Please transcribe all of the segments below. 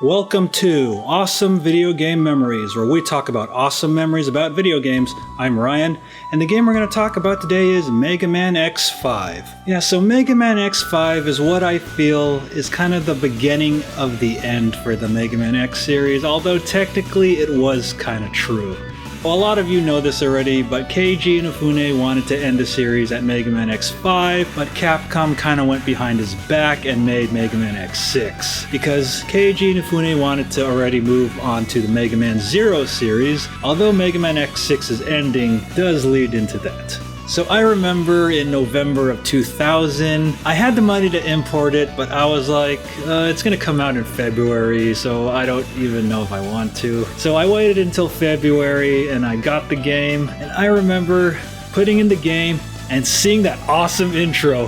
Welcome to Awesome Video Game Memories, where we talk about awesome memories about video games. I'm Ryan, and the game we're going to talk about today is Megaman X5. Yeah, so Megaman X5 is what I feel is kind of the beginning of the end for the Mega Man X series, although technically it was kind of true. Well, a lot of you know this already, but Keiji Inafune wanted to end the series at Mega Man X5, but Capcom kind of went behind his back and made Mega Man X6, because Keiji Inafune wanted to already move on to the Mega Man Zero series, although Mega Man X6's ending does lead into that. So I remember in November of 2000, I had the money to import it, but I was like, it's gonna come out in February, so I don't even know if I want to. So I waited until February and I got the game, and I remember putting in the game and seeing that awesome intro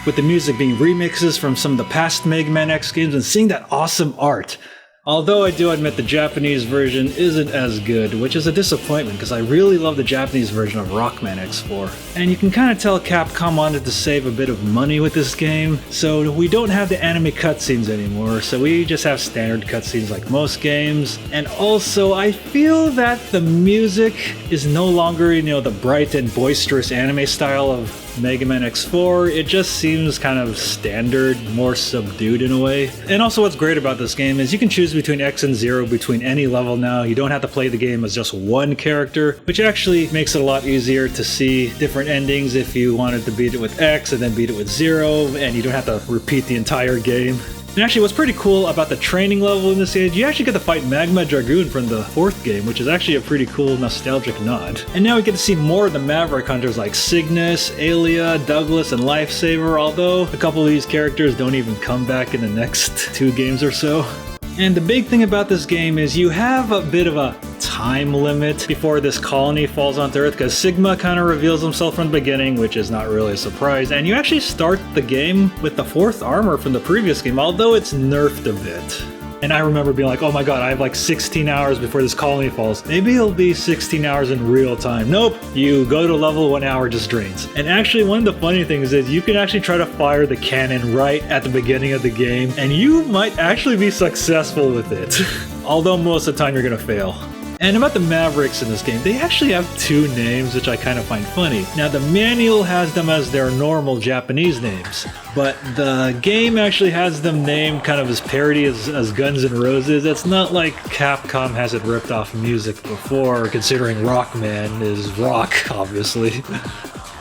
with the music being remixes from some of the past Mega Man X games and seeing that awesome art. Although I do admit the Japanese version isn't as good, which is a disappointment because I really love the Japanese version of Rockman X4. And you can kind of tell Capcom wanted to save a bit of money with this game, so we don't have the anime cutscenes anymore, so we just have standard cutscenes like most games. And also, I feel that the music is no longer, the bright and boisterous anime style of Mega Man X4, it just seems kind of standard, more subdued in a way. And also what's great about this game is you can choose between X and Zero between any level now. You don't have to play the game as just one character, which actually makes it a lot easier to see different endings if you wanted to beat it with X and then beat it with Zero, and you don't have to repeat the entire game. And actually what's pretty cool about the training level in this game, you actually get to fight Magma Dragoon from the fourth game, which is actually a pretty cool nostalgic nod. And now we get to see more of the Maverick Hunters like Cygnus, Aelia, Douglas, and Lifesaver, although a couple of these characters don't even come back in the next 2 games or so. And the big thing about this game is you have a bit of a time limit before this colony falls onto Earth, because Sigma kind of reveals himself from the beginning, which is not really a surprise, and you actually start the game with the 4th armor from the previous game, although it's nerfed a bit. And I remember being like, oh my god, I have like 16 hours before this colony falls. Maybe it'll be 16 hours in real time. Nope, you go to level 1 hour just drains. And actually one of the funny things is you can actually try to fire the cannon right at the beginning of the game, and you might actually be successful with it. Although most of the time you're gonna fail. And about the Mavericks in this game, they actually have 2 names, which I kind of find funny. Now, the manual has them as their normal Japanese names, but the game actually has them named kind of as parody as Guns N' Roses. It's not like Capcom hasn't ripped off music before, considering Rockman is rock, obviously.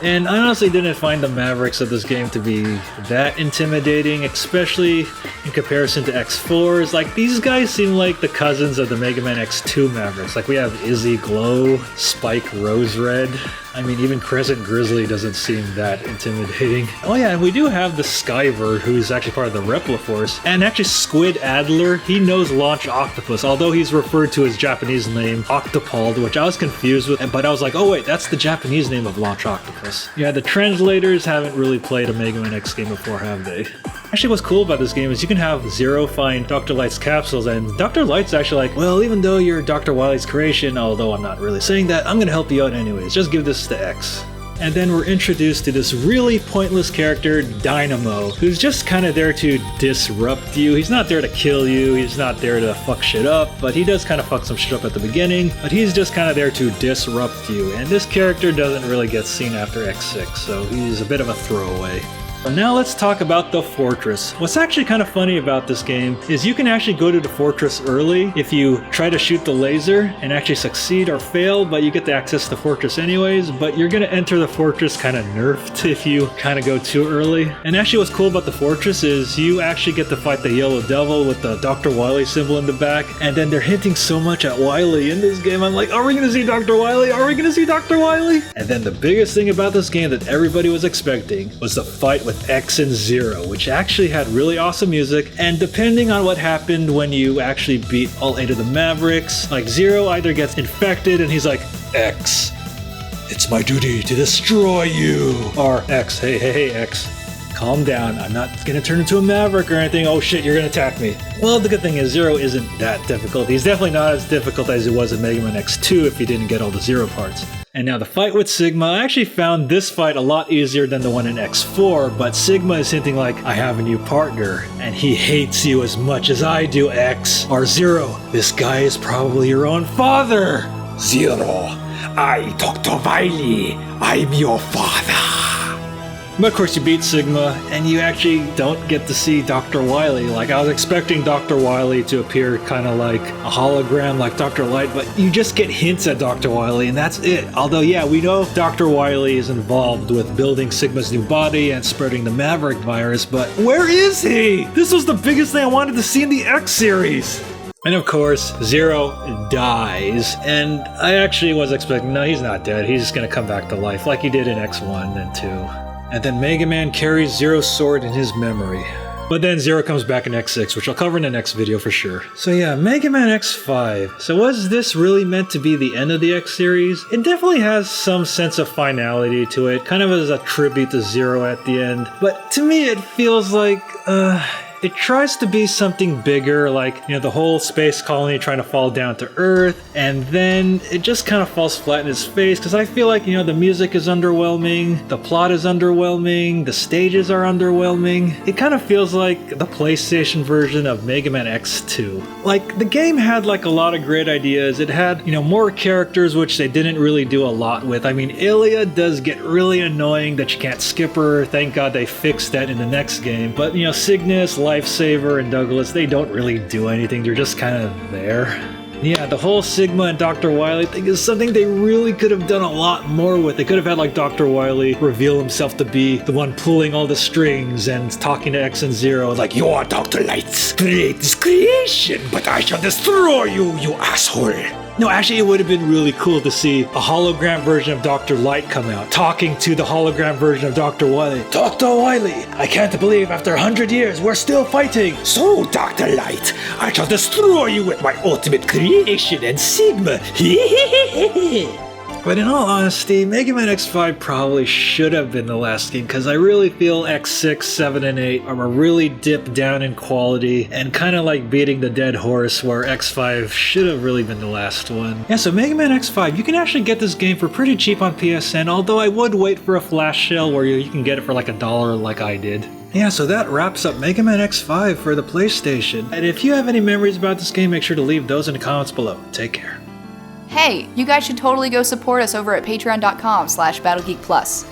And I honestly didn't find the Mavericks of this game to be that intimidating, especially in comparison to X4's. Like, these guys seem like the cousins of the Mega Man X2 Mavericks. Like, we have Izzy Glow, Spike Rose Red. I mean, even Crescent Grizzly doesn't seem that intimidating. Oh yeah, and we do have the Skyvert, who's actually part of the Repla Force. And actually Squid Adler, he knows Launch Octopus, although he's referred to his Japanese name, Octopald, which I was confused with, but I was like, oh wait, that's the Japanese name of Launch Octopus. Yeah, the translators haven't really played a Mega Man X game before, have they? Actually, what's cool about this game is you can have Zero find Dr. Light's capsules, and Dr. Light's actually like, well, even though you're Dr. Wily's creation, although I'm not really saying that, I'm gonna help you out anyways, just give this to X. And then we're introduced to this really pointless character, Dynamo, who's just kind of there to disrupt you. He's not there to kill you, he's not there to fuck shit up, but he does kind of fuck some shit up at the beginning, but he's just kind of there to disrupt you. And this character doesn't really get seen after X6, so he's a bit of a throwaway. Now let's talk about the fortress. What's actually kind of funny about this game is you can actually go to the fortress early if you try to shoot the laser and actually succeed or fail, but you get to access the fortress anyways, but you're going to enter the fortress kind of nerfed if you kind of go too early. And actually what's cool about the fortress is you actually get to fight the Yellow Devil with the Dr. Wily symbol in the back, and then they're hinting so much at Wily in this game. I'm like, are we going to see Dr. Wily? Are we going to see Dr. Wily? And then the biggest thing about this game that everybody was expecting was the fight with X and Zero, which actually had really awesome music, and depending on what happened when you actually beat all 8 of the Mavericks, like Zero either gets infected and he's like, X, it's my duty to destroy you, or X, hey X, calm down, I'm not gonna turn into a Maverick or anything, oh shit, you're gonna attack me. Well, the good thing is Zero isn't that difficult. He's definitely not as difficult as it was in Mega Man X2 if you didn't get all the Zero parts. And now the fight with Sigma, I actually found this fight a lot easier than the one in X4, but Sigma is hinting like, I have a new partner, and he hates you as much as I do, X. Or Zero, this guy is probably your own father. Zero, I, Dr. Wily, I'm your father. But of course you beat Sigma, and you actually don't get to see Dr. Wily. Like, I was expecting Dr. Wily to appear kind of like a hologram like Dr. Light, but you just get hints at Dr. Wily, and that's it. Although, yeah, we know Dr. Wily is involved with building Sigma's new body and spreading the Maverick virus, but where is he? This was the biggest thing I wanted to see in the X series. And of course, Zero dies, and I actually was expecting, no, he's not dead. He's just gonna come back to life like he did in X1 and 2. And then Mega Man carries Zero's sword in his memory. But then Zero comes back in X6, which I'll cover in the next video for sure. So yeah, Mega Man X5. So was this really meant to be the end of the X series? It definitely has some sense of finality to it, kind of as a tribute to Zero at the end. But to me it feels like, it tries to be something bigger, like, you know, the whole space colony trying to fall down to Earth, and then it just kind of falls flat in his face, because I feel like, you know, the music is underwhelming, the plot is underwhelming, the stages are underwhelming. It kind of feels like the PlayStation version of Mega Man X2. Like, the game had like a lot of great ideas. It had, you know, more characters, which they didn't really do a lot with. I mean, Ilia does get really annoying that you can't skip her. Thank God they fixed that in the next game. But, you know, Cygnus, Lifesaver, and Douglas, they don't really do anything. They're just kind of there. Yeah, the whole Sigma and Dr. Wily thing is something they really could have done a lot more with. They could have had like Dr. Wily reveal himself to be the one pulling all the strings and talking to X and Zero like, You are Dr. Light's greatest creation, but I shall destroy you, you asshole. no, actually, it would have been really cool to see a hologram version of Dr. Light come out, talking to the hologram version of Dr. Wily. Dr. Wily, I can't believe after 100 years we're still fighting. So, Dr. Light, I shall destroy you with my ultimate creation and Sigma. But in all honesty, Mega Man X5 probably should have been the last game, because I really feel X6, 7, and 8 are a really dip down in quality, and kind of like beating the dead horse where X5 should have really been the last one. Yeah, so Mega Man X5, you can actually get this game for pretty cheap on PSN, although I would wait for a flash sale where you can get it for like $1 like I did. Yeah, so that wraps up Mega Man X5 for the PlayStation. And if you have any memories about this game, make sure to leave those in the comments below. Take care. Hey, you guys should totally go support us over at patreon.com/BattleGeekPlus.